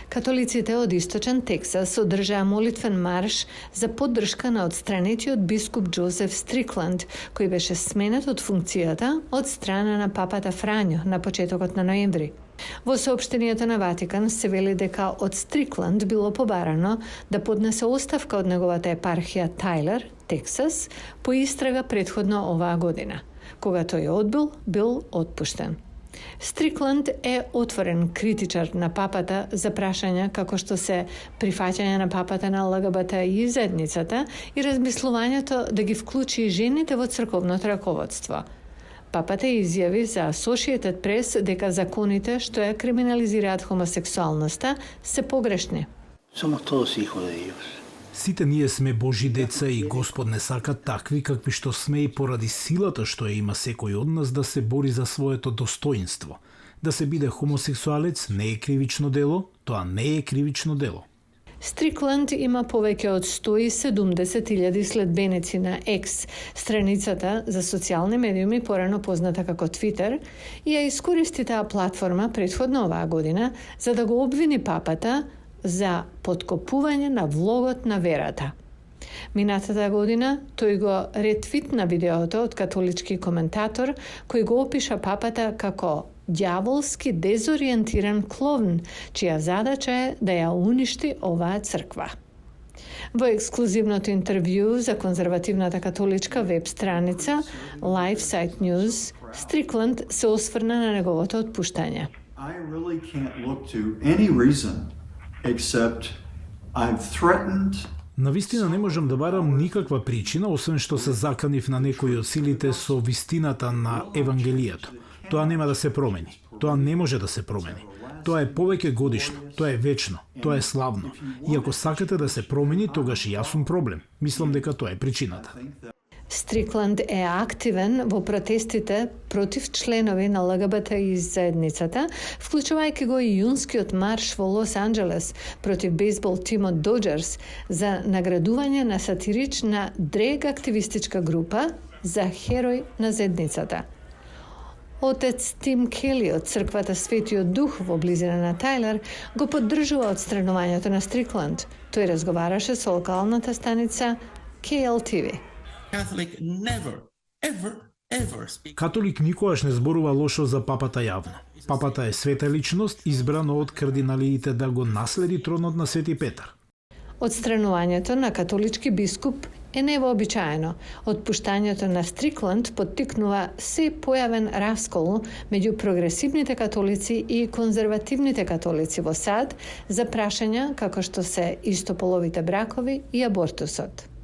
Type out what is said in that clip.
Католиците од Источен Тексас одржаа молитвен марш за поддршка на отстранетиот бискуп Джозеф Стрикланд, кој беше сменет од функцијата од страна на папата Фрањо на почетокот на ноември. Во соопштението на Ватикан се вели дека од Стрикланд било побарано да поднесе оставка од неговата епархија Тайлер, Тексас, по истрага претходно оваа година. Кога тој одбил, бил отпуштен. Стрикланд е отворен критичар на папата за прашања како што се прифаќање на папата на ЛГБТ и заедницата и размислувањето да ги вклучи и жените во црковното раководство. Папата изјави за Associated Press дека законите што ја криминализираат хомосексуалноста се погрешни. Somos todos hijos de Dios. Сите ние сме Божи деца и Господ не сака такви какви што сме и поради силата што ја има секој од нас да се бори за своето достоинство. Да се биде хомосексуалец не е кривично дело, тоа не е кривично дело. Стрикланд има повеќе од 170.000 следбеници на X, страницата за социјални медиуми порано позната како Twitter, и ја искористи таа платформа претходно оваа година за да го обвини папата за подкопување на влогот на верата. Минатата година тој го ретвитна видеото од католички коментатор кој го опиша папата како ѓаволски дезориентиран клоун, чија задача е да ја уништи оваа црква. Во ексклузивното интервју за конзервативната католичка веб страница LifeSite News, Стрикланд се осврна на неговото отпуштање. I really can't look to any reason except I've threatened. Навистина не можам да барам никаква причина, освен што се заканив на некои од силите со вистината на Евангелието. Тоа нема да се промени. Тоа не може да се промени. Тоа е повеќе годишно, тоа е вечно, тоа е славно. И ако сакате да се промени, тогаш и јас сум проблем. Мислам дека тоа е причината. Стрикланд е активен во протестите против членови на ЛГБТ и заедницата, вклучувајќи го и јунскиот марш во Лос Анџелес против бейсбол тимот Доџерс за наградување на сатирична дрег активистичка група за херој на заедницата. Отец Тим Кели од црквата Светиот Дух во близина на Тайлер го поддржува отстранувањето на Стрикланд. Тој разговараше со локалната станица KLTV. Католик никогаш не зборува лошо за папата јавно. Папата е света личност, избрана од кардиналиите да го наследи тронот на Свети Петар. Отстранувањето на католички бискуп е невообичаено. Отпуштањето на Стрикланд поттикнува се појавен раскол меѓу прогресивните католици и конзервативните католици во САД за прашања како што се истополовите бракови и абортусот.